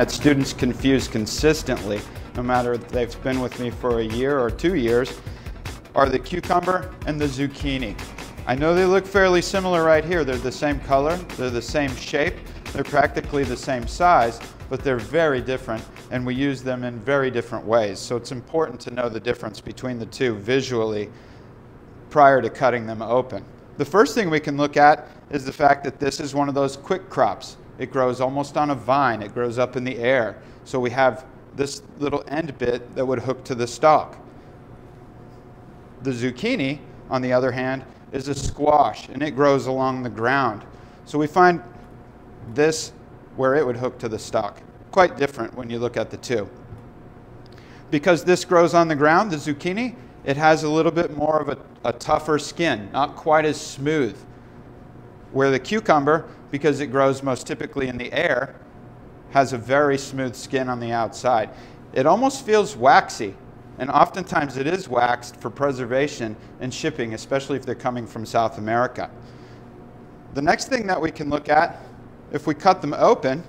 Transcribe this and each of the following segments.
that students confuse consistently, no matter if they've been with me for a year or 2 years, are the cucumber and the zucchini. I know they look fairly similar right here. They're the same color, they're the same shape, they're practically the same size, but they're very different, and we use them in very different ways. So it's important to know the difference between the two visually prior to cutting them open. The first thing we can look at is the fact that this is one of those quick crops. It grows almost on a vine. It grows up in the air. So we have this little end bit that would hook to the stalk. The zucchini, on the other hand, is a squash, and it grows along the ground. So we find this where it would hook to the stalk. Quite different when you look at the two. Because this grows on the ground, the zucchini, it has a little bit more of a tougher skin, not quite as smooth. Where the cucumber, because it grows most typically in the air, has a very smooth skin on the outside. It almost feels waxy, and oftentimes it is waxed for preservation and shipping, especially if they're coming from South America. The next thing that we can look at, if we cut them open,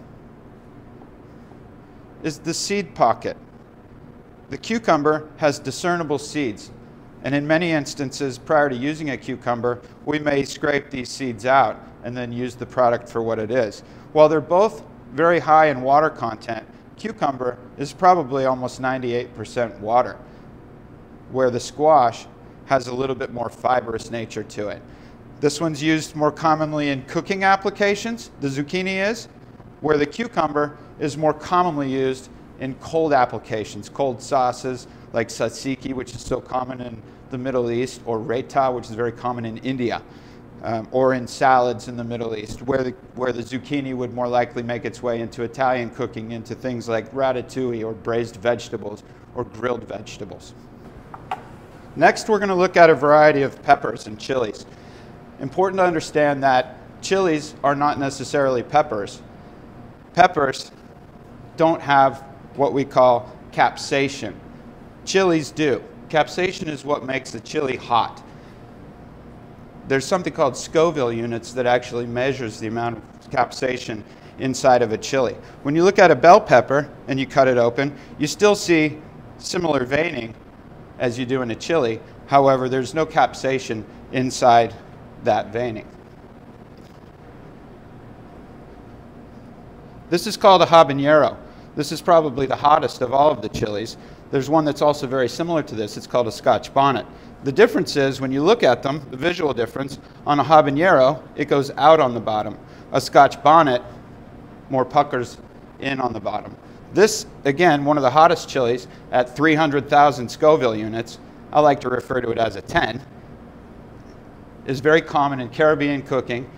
is the seed pocket. The cucumber has discernible seeds, and in many instances, prior to using a cucumber, we may scrape these seeds out and then use the product for what it is. While they're both very high in water content, cucumber is probably almost 98% water, where the squash has a little bit more fibrous nature to it. This one's used more commonly in cooking applications, the zucchini is, where the cucumber is more commonly used in cold applications, cold sauces like tzatziki, which is so common in the Middle East, or raita, which is very common in India, or in salads in the Middle East, where the zucchini would more likely make its way into Italian cooking, into things like ratatouille or braised vegetables or grilled vegetables. Next, we're going to look at a variety of peppers and chilies. Important to understand that chilies are not necessarily peppers. Peppers don't have what we call capsaicin. Chilies do. Capsaicin is what makes the chili hot. There's something called Scoville units that actually measures the amount of capsaicin inside of a chili. When you look at a bell pepper and you cut it open, you still see similar veining as you do in a chili. However, there's no capsaicin inside that veining. This is called a habanero. This is probably the hottest of all of the chilies. There's one that's also very similar to this. It's called a Scotch Bonnet. The difference is when you look at them, the visual difference, on a habanero, it goes out on the bottom. A Scotch Bonnet more puckers in on the bottom. This, again, one of the hottest chilies at 300,000 Scoville units, I like to refer to it as a 10, is very common in Caribbean cooking,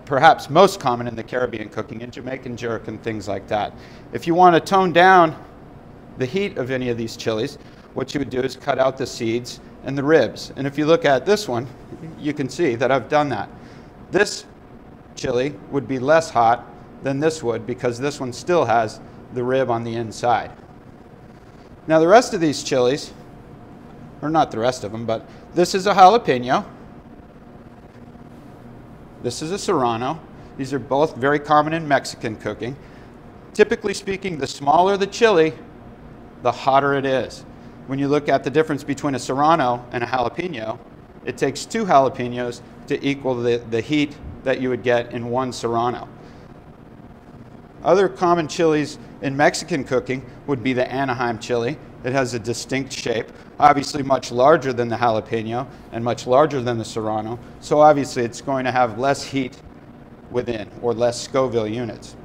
perhaps most common in the Caribbean cooking, in Jamaican jerk and things like that. If you want to tone down the heat of any of these chilies, what you would do is cut out the seeds and the ribs. And if you look at this one, you can see that I've done that. This chili would be less hot than this would because this one still has the rib on the inside. Now the rest of these chilies, or not the rest of them, but this is a jalapeno. This is a serrano. These are both very common in Mexican cooking. Typically speaking, the smaller the chili, the hotter it is. When you look at the difference between a serrano and a jalapeno, it takes 2 jalapenos to equal the heat that you would get in one serrano. Other common chilies in Mexican cooking would be the Anaheim chili. It has a distinct shape, obviously much larger than the jalapeno and much larger than the serrano, so obviously it's going to have less heat within, or less Scoville units.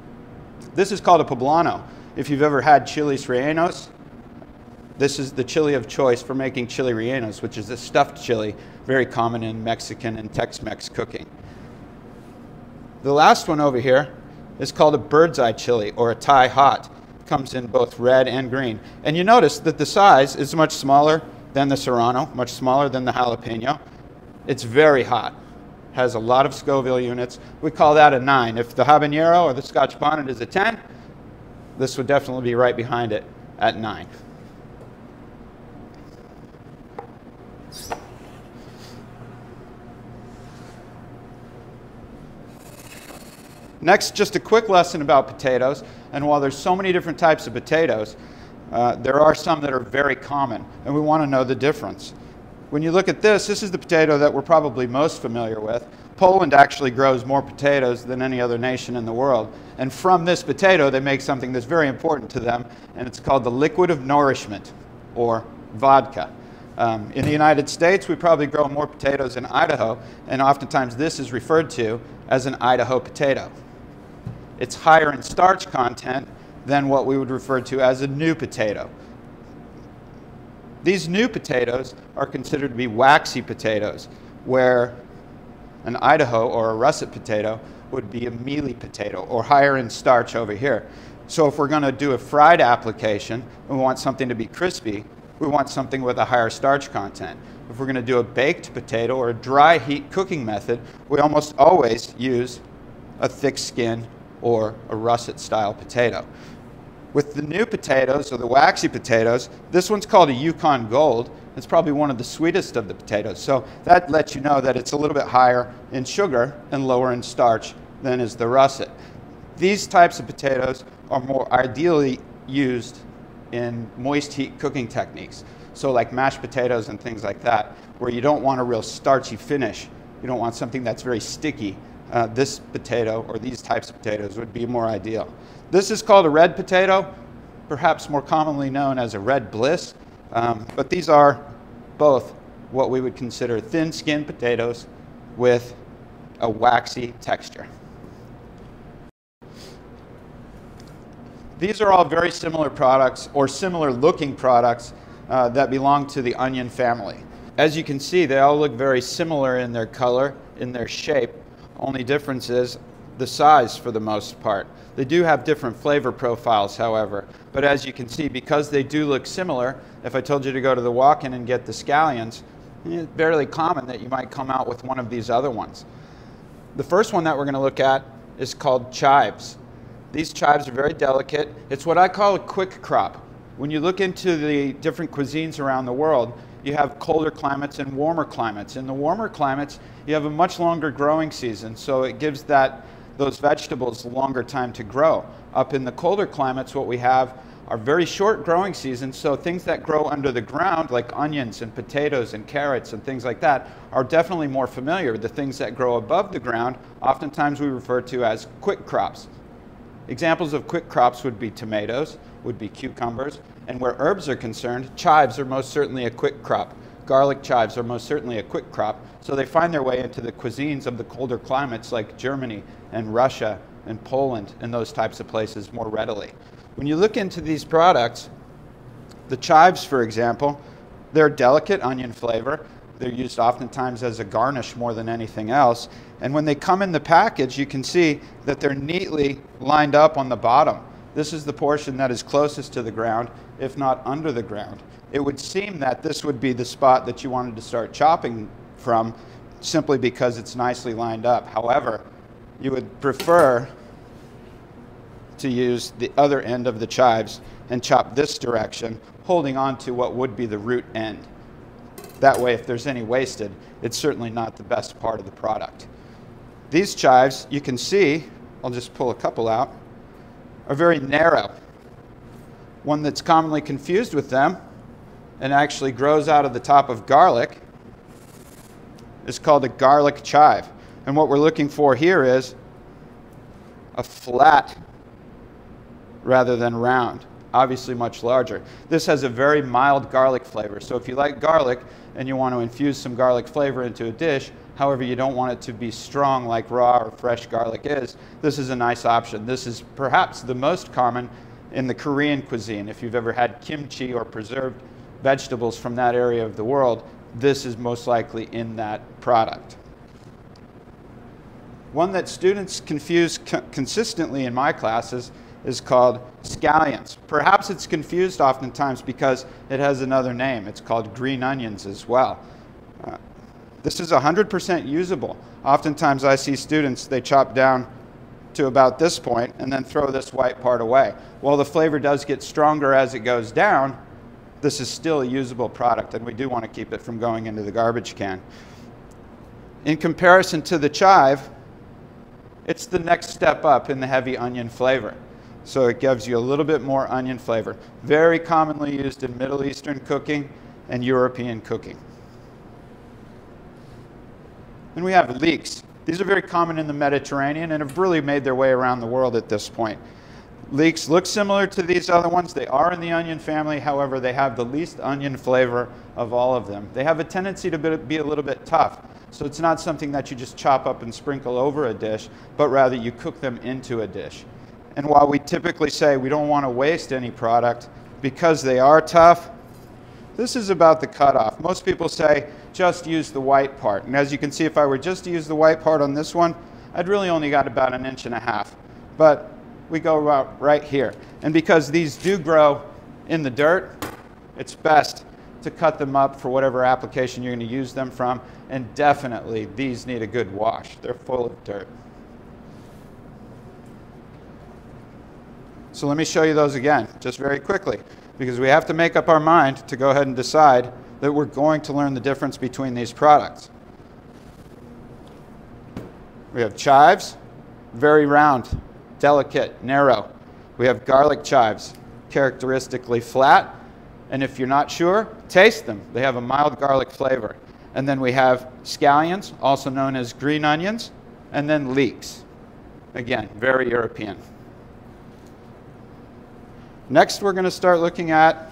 This is called a poblano. If you've ever had chiles rellenos, this is the chili of choice for making chili rellenos, which is a stuffed chili, very common in Mexican and Tex-Mex cooking. The last one over here is called a bird's eye chili, or a Thai hot. It comes in both red and green. And you notice that the size is much smaller than the serrano, much smaller than the jalapeno. It's very hot. Has a lot of Scoville units. We call that a 9. If the habanero or the Scotch Bonnet is a 10, this would definitely be right behind it at 9. Next, just a quick lesson about potatoes. And while there's so many different types of potatoes, there are some that are very common, and we want to know the difference. When you look at this is the potato that we're probably most familiar with. Poland actually grows more potatoes than any other nation in the world. And from this potato, they make something that's very important to them, and it's called the liquid of nourishment, or vodka. In the United States, we probably grow more potatoes in Idaho, and oftentimes this is referred to as an Idaho potato. It's higher in starch content than what we would refer to as a new potato. These new potatoes are considered to be waxy potatoes, where an Idaho or a russet potato would be a mealy potato, or higher in starch over here. So if we're going to do a fried application and we want something to be crispy, we want something with a higher starch content. If we're going to do a baked potato or a dry heat cooking method, we almost always use a thick skin or a russet style potato. With the new potatoes, or the waxy potatoes, this one's called a Yukon Gold. It's probably one of the sweetest of the potatoes. So that lets you know that it's a little bit higher in sugar and lower in starch than is the russet. These types of potatoes are more ideally used in moist heat cooking techniques. So like mashed potatoes and things like that, where you don't want a real starchy finish. You don't want something that's very sticky. This potato, or these types of potatoes, would be more ideal. This is called a red potato, perhaps more commonly known as a red bliss, but these are both what we would consider thin-skinned potatoes with a waxy texture. These are all very similar products, or similar looking products, that belong to the onion family. As you can see, they all look very similar in their color, in their shape. Only difference is the size for the most part. They do have different flavor profiles, however, but as you can see, because they do look similar, if I told you to go to the walk-in and get the scallions, it's barely common that you might come out with one of these other ones. The first one that we're going to look at is called chives. These chives are very delicate. It's what I call a quick crop. When you look into the different cuisines around the world, you have colder climates and warmer climates. In the warmer climates, you have a much longer growing season, so it gives those vegetables a longer time to grow. Up in the colder climates, what we have are very short growing seasons, so things that grow under the ground, like onions and potatoes and carrots and things like that, are definitely more familiar. The things that grow above the ground, oftentimes we refer to as quick crops. Examples of quick crops would be tomatoes, would be cucumbers, and where herbs are concerned, chives are most certainly a quick crop. Garlic chives are most certainly a quick crop, so they find their way into the cuisines of the colder climates like Germany and Russia and Poland and those types of places more readily. When you look into these products, the chives, for example, they're delicate onion flavor. They're used oftentimes as a garnish more than anything else. And when they come in the package, you can see that they're neatly lined up on the bottom. This is the portion that is closest to the ground, if not under the ground. It would seem that this would be the spot that you wanted to start chopping from, simply because it's nicely lined up. However, you would prefer to use the other end of the chives and chop this direction, holding on to what would be the root end. That way, if there's any wasted, it's certainly not the best part of the product. These chives, you can see, I'll just pull a couple out, are very narrow. One that's commonly confused with them and actually grows out of the top of garlic is called a garlic chive. And what we're looking for here is a flat rather than round, obviously much larger. This has a very mild garlic flavor. So if you like garlic and you want to infuse some garlic flavor into a dish, however you don't want it to be strong like raw or fresh garlic is, this is a nice option. This is perhaps the most common in the Korean cuisine. If you've ever had kimchi or preserved vegetables from that area of the world, this is most likely in that product. One that students confuse consistently in my classes is called scallions. Perhaps it's confused oftentimes because it has another name. It's called green onions as well. This is 100% usable. Oftentimes I see students, they chop down to about this point and then throw this white part away. While the flavor does get stronger as it goes down, this is still a usable product, and we do want to keep it from going into the garbage can. In comparison to the chive, it's the next step up in the heavy onion flavor. So it gives you a little bit more onion flavor. Very commonly used in Middle Eastern cooking and European cooking. And we have leeks. These are very common in the Mediterranean and have really made their way around the world at this point. Leeks look similar to these other ones. They are in the onion family. However, they have the least onion flavor of all of them. They have a tendency to be a little bit tough. So it's not something that you just chop up and sprinkle over a dish, but rather you cook them into a dish. And while we typically say we don't want to waste any product because they are tough, this is about the cutoff. Most people say just use the white part. And as you can see, if I were just to use the white part on this one, I'd really only got about 1.5 inches. But we go right here. And because these do grow in the dirt, it's best to cut them up for whatever application you're going to use them from. And definitely, these need a good wash. They're full of dirt. So let me show you those again, just very quickly, because we have to make up our mind to go ahead and decide that we're going to learn the difference between these products. We have chives, very round, delicate, narrow. We have garlic chives, characteristically flat. And if you're not sure, taste them. They have a mild garlic flavor. And then we have scallions, also known as green onions, and then leeks. Again, very European. Next, we're going to start looking at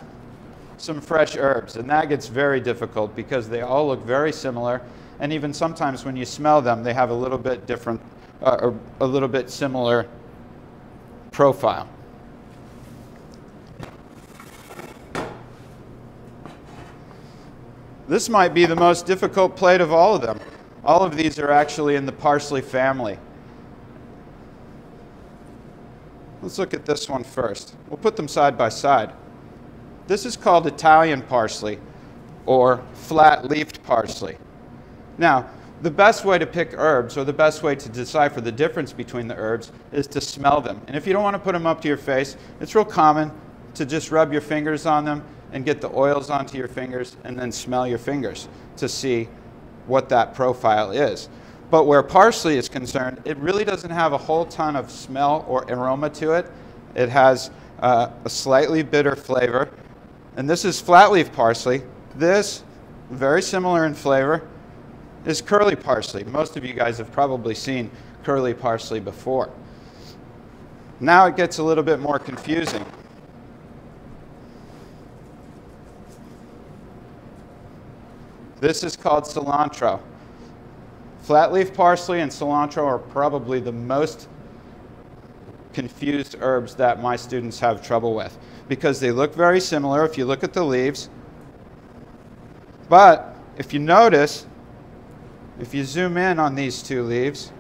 some fresh herbs, and that gets very difficult because they all look very similar, and even sometimes when you smell them, they have a little bit different, or a little bit similar profile. This might be the most difficult plate of all of them. All of these are actually in the parsley family. Let's look at this one first. We'll put them side by side. This is called Italian parsley, or flat-leafed parsley. Now, the best way to pick herbs, or the best way to decipher the difference between the herbs, is to smell them. And if you don't want to put them up to your face, it's real common to just rub your fingers on them and get the oils onto your fingers and then smell your fingers to see what that profile is. But where parsley is concerned, it really doesn't have a whole ton of smell or aroma to it. It has a slightly bitter flavor. And this is flat-leaf parsley. This, very similar in flavor, is curly parsley. Most of you guys have probably seen curly parsley before. Now it gets a little bit more confusing. This is called cilantro. Flat-leaf parsley and cilantro are probably the most confused herbs that my students have trouble with because they look very similar if you look at the leaves. But if you notice, if you zoom in on these two leaves,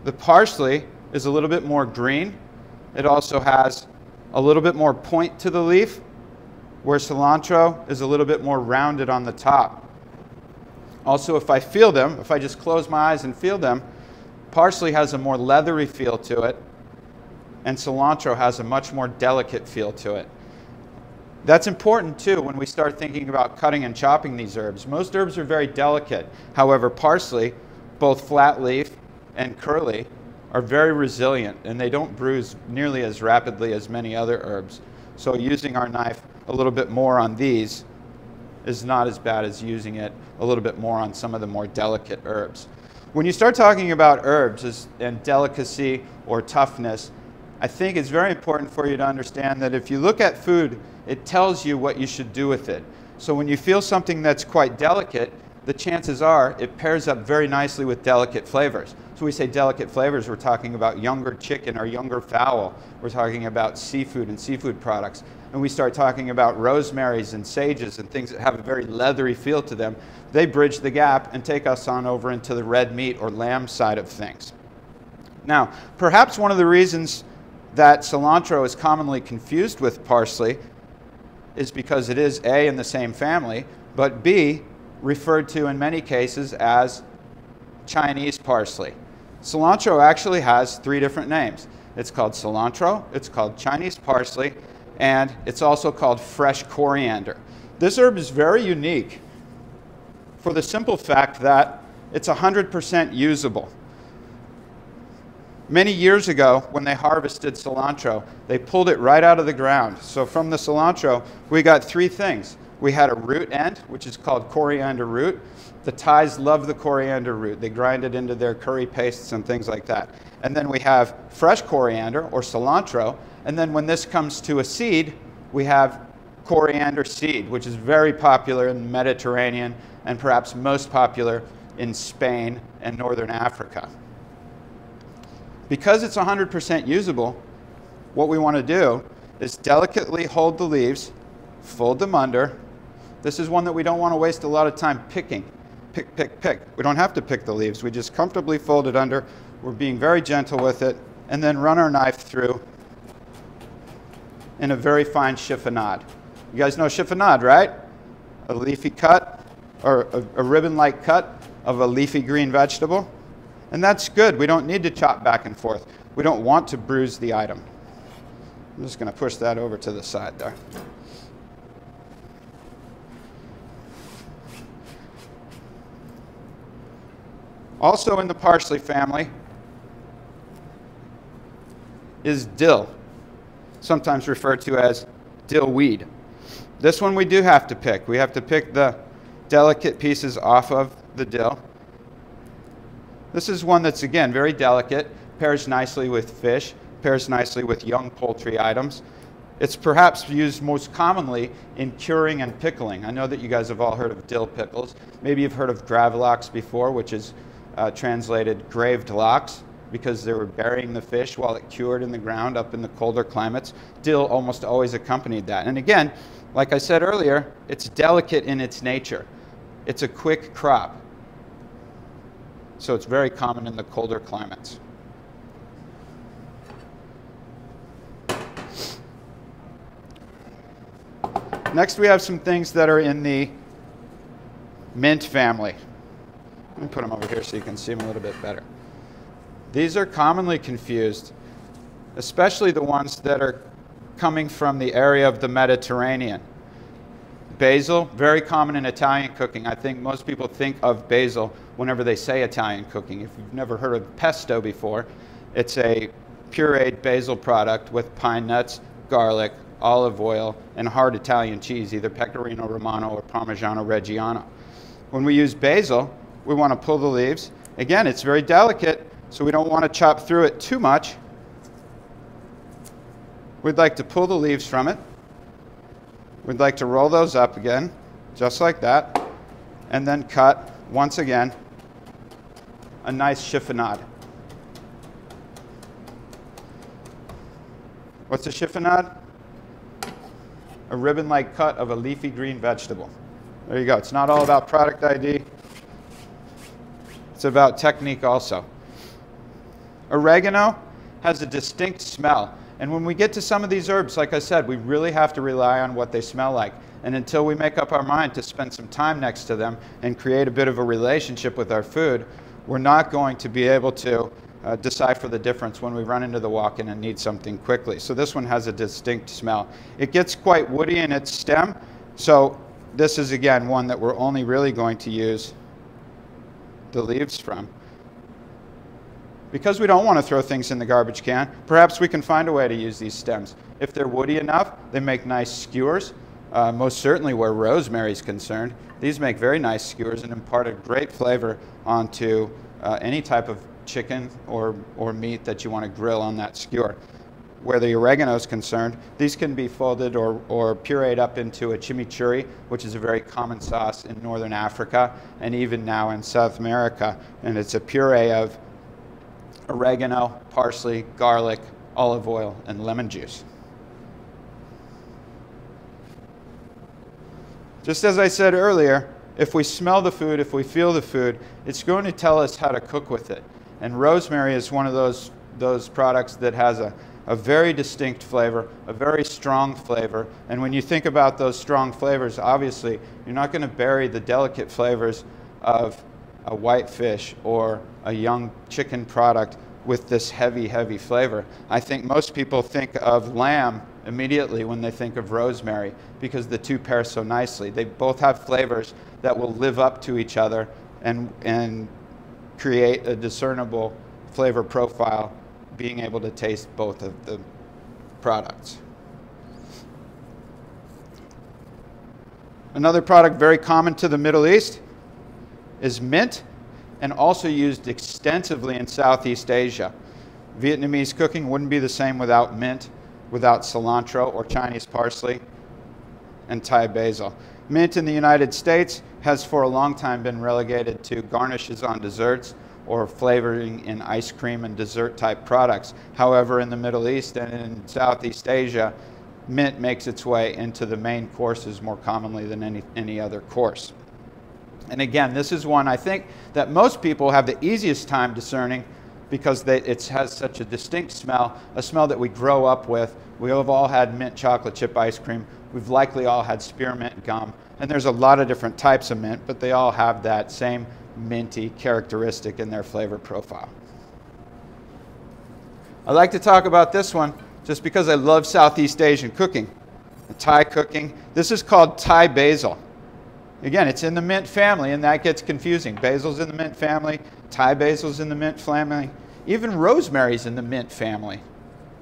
the parsley is a little bit more green. It also has a little bit more point to the leaf, where cilantro is a little bit more rounded on the top. Also, if I feel them, if I just close my eyes and feel them, parsley has a more leathery feel to it, and cilantro has a much more delicate feel to it. That's important too when we start thinking about cutting and chopping these herbs. Most herbs are very delicate. However, parsley, both flat leaf and curly, are very resilient and they don't bruise nearly as rapidly as many other herbs. So using our knife a little bit more on these is not as bad as using it a little bit more on some of the more delicate herbs. When you start talking about herbs and delicacy or toughness, I think it's very important for you to understand that if you look at food, it tells you what you should do with it. So when you feel something that's quite delicate, the chances are it pairs up very nicely with delicate flavors. So we say delicate flavors, we're talking about younger chicken or younger fowl. We're talking about seafood and seafood products. And we start talking about rosemaries and sages and things that have a very leathery feel to them. They bridge the gap and take us on over into the red meat or lamb side of things. Now, perhaps one of the reasons that cilantro is commonly confused with parsley is because it is A, in the same family, but B, referred to in many cases as Chinese parsley. Cilantro actually has 3 different names. It's called cilantro, it's called Chinese parsley, and it's also called fresh coriander. This herb is very unique for the simple fact that it's 100% usable. Many years ago, when they harvested cilantro, they pulled it right out of the ground. So from the cilantro, we got three things. We had a root end, which is called coriander root. The Thais love the coriander root. They grind it into their curry pastes and things like that. And then we have fresh coriander, or cilantro. And then when this comes to a seed, we have coriander seed, which is very popular in the Mediterranean and perhaps most popular in Spain and northern Africa. Because it's 100% usable, what we want to do is delicately hold the leaves, fold them under. This is one that we don't want to waste a lot of time picking. Pick, pick, pick. We don't have to pick the leaves. We just comfortably fold it under. We're being very gentle with it, and then run our knife through in a very fine chiffonade. You guys know chiffonade, right? A leafy cut, or a ribbon-like cut of a leafy green vegetable. And that's good. We don't need to chop back and forth. We don't want to bruise the item. I'm just going to push that over to the side there. Also in the parsley family is dill, sometimes referred to as dill weed. This one we do have to pick. We have to pick the delicate pieces off of the dill. This is one that's, again, very delicate, pairs nicely with fish, pairs nicely with young poultry items. It's perhaps used most commonly in curing and pickling. I know that you guys have all heard of dill pickles. Maybe you've heard of gravlax before, which is translated graved lox, because they were burying the fish while it cured in the ground up in the colder climates. Dill almost always accompanied that. And again, like I said earlier, it's delicate in its nature. It's a quick crop. So it's very common in the colder climates. Next, we have some things that are in the mint family. Let me put them over here so you can see them a little bit better. These are commonly confused, especially the ones that are coming from the area of the Mediterranean. Basil, very common in Italian cooking. I think most people think of basil whenever they say Italian cooking. If you've never heard of pesto before, it's a pureed basil product with pine nuts, garlic, olive oil, and hard Italian cheese, either Pecorino Romano or Parmigiano Reggiano. When we use basil, we want to pull the leaves. Again, it's very delicate, so we don't want to chop through it too much. We'd like to pull the leaves from it. We'd like to roll those up again, just like that, and then cut, once again, a nice chiffonade. What's a chiffonade? A ribbon-like cut of a leafy green vegetable. There you go. It's not all about product ID. It's about technique also. Oregano has a distinct smell. And when we get to some of these herbs, like I said, we really have to rely on what they smell like. And until we make up our mind to spend some time next to them and create a bit of a relationship with our food, we're not going to be able to decipher the difference when we run into the walk-in and need something quickly. So this one has a distinct smell. It gets quite woody in its stem, so this is, again, one that we're only really going to use the leaves from. Because we don't want to throw things in the garbage can, perhaps we can find a way to use these stems. If they're woody enough, they make nice skewers. Most certainly where rosemary is concerned, these make very nice skewers and impart a great flavor onto any type of chicken or meat that you want to grill on that skewer. Where the oregano is concerned, these can be folded or pureed up into a chimichurri, which is a very common sauce in northern Africa and even now in South America. And it's a puree of oregano, parsley, garlic, olive oil, and lemon juice. Just as I said earlier, if we smell the food, if we feel the food, it's going to tell us how to cook with it. And rosemary is one of those products that has a very distinct flavor, a very strong flavor. And when you think about those strong flavors, obviously, you're not going to bury the delicate flavors of a white fish or a young chicken product with this heavy, heavy flavor. I think most people think of lamb immediately when they think of rosemary because the two pair so nicely. They both have flavors that will live up to each other and create a discernible flavor profile, being able to taste both of the products. Another product very common to the Middle East is mint, and also used extensively in Southeast Asia. Vietnamese cooking wouldn't be the same without mint, without cilantro or Chinese parsley, and Thai basil. Mint in the United States has for a long time been relegated to garnishes on desserts or flavoring in ice cream and dessert type products. However, in the Middle East and in Southeast Asia, mint makes its way into the main courses more commonly than any other course. And again, this is one I think that most people have the easiest time discerning because it has such a distinct smell, a smell that we grow up with. We have all had mint chocolate chip ice cream. We've likely all had spearmint gum. And there's a lot of different types of mint, but they all have that same minty characteristic in their flavor profile. I like to talk about this one just because I love Southeast Asian cooking, Thai cooking. This is called Thai basil. Again, it's in the mint family, and that gets confusing. Basil's in the mint family, Thai basil's in the mint family, even rosemary's in the mint family.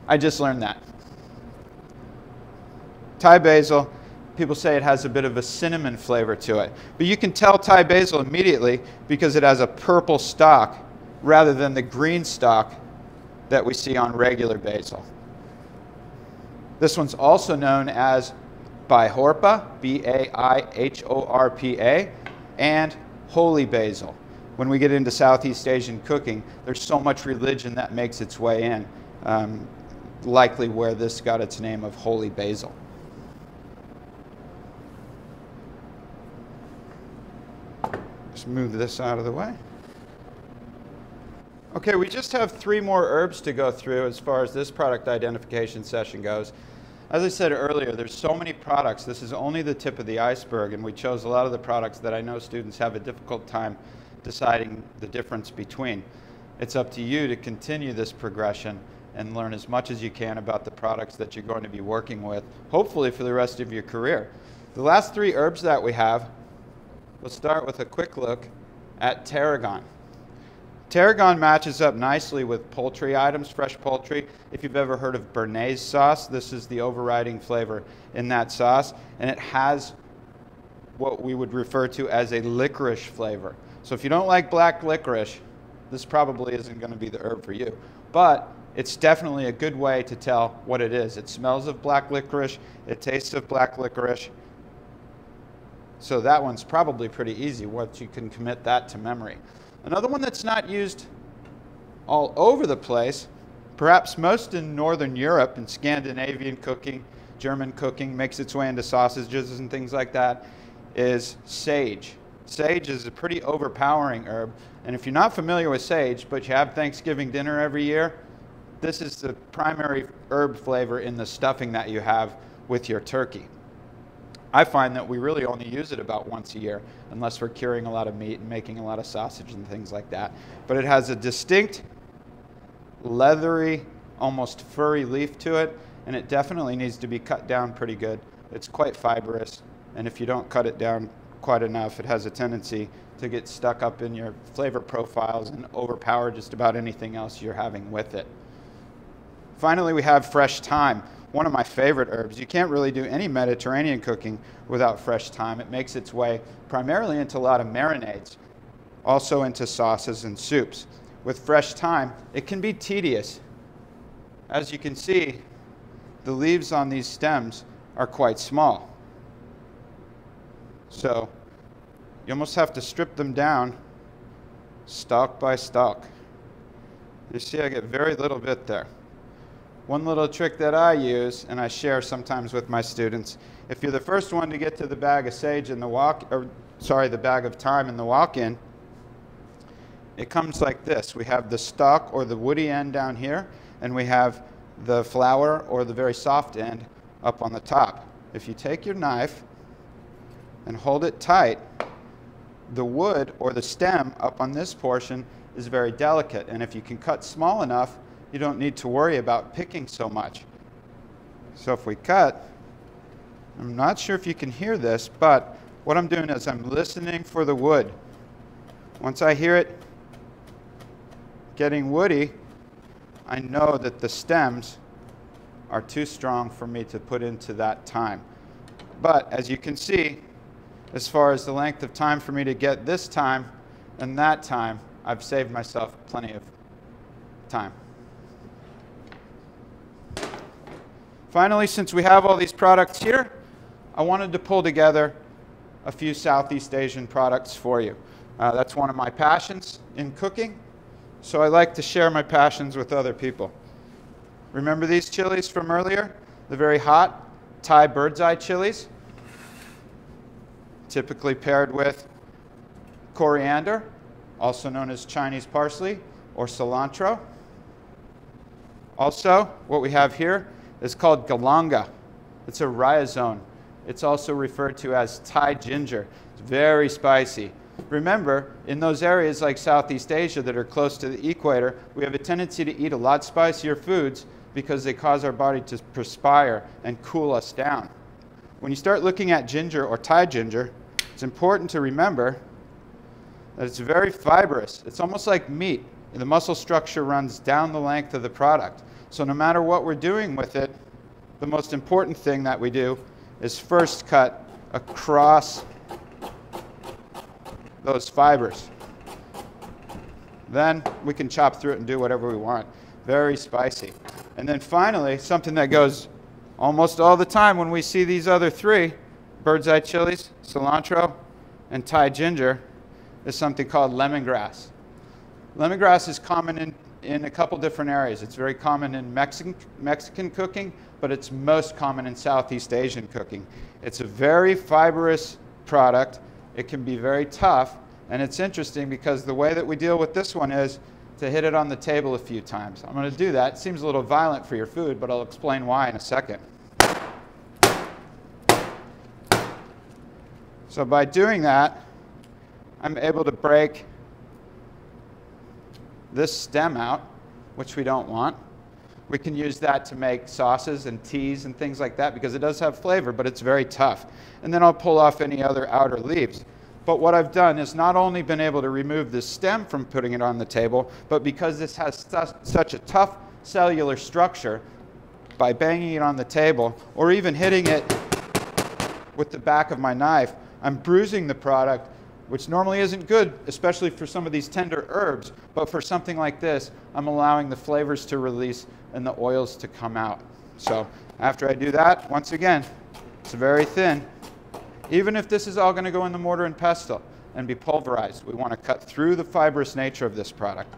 I just learned that. Thai basil, people say it has a bit of a cinnamon flavor to it. But you can tell Thai basil immediately because it has a purple stalk rather than the green stalk that we see on regular basil. This one's also known as Baihorpa, B-A-I-H-O-R-P-A, and holy basil. When we get into Southeast Asian cooking, there's so much religion that makes its way in, likely where this got its name of holy basil. Just move this out of the way. Okay, we just have 3 more herbs to go through as far as this product identification session goes. As I said earlier, there's so many products. This is only the tip of the iceberg, and we chose a lot of the products that I know students have a difficult time deciding the difference between. It's up to you to continue this progression and learn as much as you can about the products that you're going to be working with, hopefully for the rest of your career. The last 3 herbs that we have, we'll start with a quick look at tarragon. Tarragon matches up nicely with poultry items, fresh poultry. If you've ever heard of Béarnaise sauce, this is the overriding flavor in that sauce, and it has what we would refer to as a licorice flavor. So if you don't like black licorice, this probably isn't going to be the herb for you. But it's definitely a good way to tell what it is. It smells of black licorice, it tastes of black licorice. So that one's probably pretty easy once you can commit that to memory. Another one that's not used all over the place, perhaps most in Northern Europe and Scandinavian cooking, German cooking, makes its way into sausages and things like that, is sage. Sage is a pretty overpowering herb, and if you're not familiar with sage, but you have Thanksgiving dinner every year, this is the primary herb flavor in the stuffing that you have with your turkey. I find that we really only use it about once a year, unless we're curing a lot of meat and making a lot of sausage and things like that. But it has a distinct, leathery, almost furry leaf to it, and it definitely needs to be cut down pretty good. It's quite fibrous, and if you don't cut it down quite enough, it has a tendency to get stuck up in your flavor profiles and overpower just about anything else you're having with it. Finally, we have fresh thyme. One of my favorite herbs. You can't really do any Mediterranean cooking without fresh thyme. It makes its way primarily into a lot of marinades, also into sauces and soups. With fresh thyme, it can be tedious. As you can see, the leaves on these stems are quite small. So you almost have to strip them down stalk by stalk. You see I get very little bit there. One little trick that I use, and I share sometimes with my students, if you're the first one to get to the bag of sage in the the bag of thyme in the walk-in, it comes like this. We have the stalk or the woody end down here, and we have the flower or the very soft end up on the top. If you take your knife and hold it tight, the wood or the stem up on this portion is very delicate, and if you can cut small enough, you don't need to worry about picking so much. So if we cut, I'm not sure if you can hear this, but what I'm doing is I'm listening for the wood. Once I hear it getting woody, I know that the stems are too strong for me to put into that thyme. But as you can see, as far as the length of time for me to get this thyme and that thyme, I've saved myself plenty of time. Finally, since we have all these products here, I wanted to pull together a few Southeast Asian products for you. That's one of my passions in cooking, so I like to share my passions with other people. Remember these chilies from earlier? The very hot Thai bird's eye chilies, typically paired with coriander, also known as Chinese parsley or cilantro. Also, what we have here is called Galanga. It's a rhizome. It's also referred to as Thai ginger. It's very spicy. Remember, in those areas like Southeast Asia that are close to the equator, we have a tendency to eat a lot spicier foods because they cause our body to perspire and cool us down. When you start looking at ginger or Thai ginger, it's important to remember that it's very fibrous. It's almost like meat. The muscle structure runs down the length of the product. So no matter what we're doing with it, the most important thing that we do is first cut across those fibers. Then we can chop through it and do whatever we want. Very spicy. And then finally, something that goes almost all the time when we see these other three, bird's eye chilies, cilantro, and Thai ginger, is something called lemongrass. Lemongrass is common in a couple different areas. It's very common in Mexican cooking, but it's most common in Southeast Asian cooking. It's a very fibrous product. It can be very tough, and it's interesting because the way that we deal with this one is to hit it on the table a few times. I'm going to do that. It seems a little violent for your food, but I'll explain why in a second. So by doing that, I'm able to break this stem out, which we don't want. We can use that to make sauces and teas and things like that because it does have flavor, but it's very tough. And then I'll pull off any other outer leaves. But what I've done is not only been able to remove the stem from putting it on the table, but because this has such a tough cellular structure, by banging it on the table or even hitting it with the back of my knife, I'm bruising the product, which normally isn't good, especially for some of these tender herbs, but for something like this, I'm allowing the flavors to release and the oils to come out. So after I do that, once again, it's very thin. Even if this is all going to go in the mortar and pestle and be pulverized, we want to cut through the fibrous nature of this product.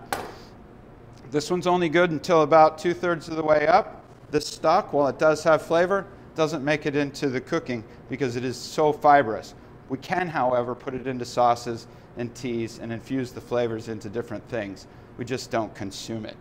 This one's only good until about 2/3 of the way up. This stock, while it does have flavor, doesn't make it into the cooking because it is so fibrous. We can, however, put it into sauces and teas and infuse the flavors into different things. We just don't consume it.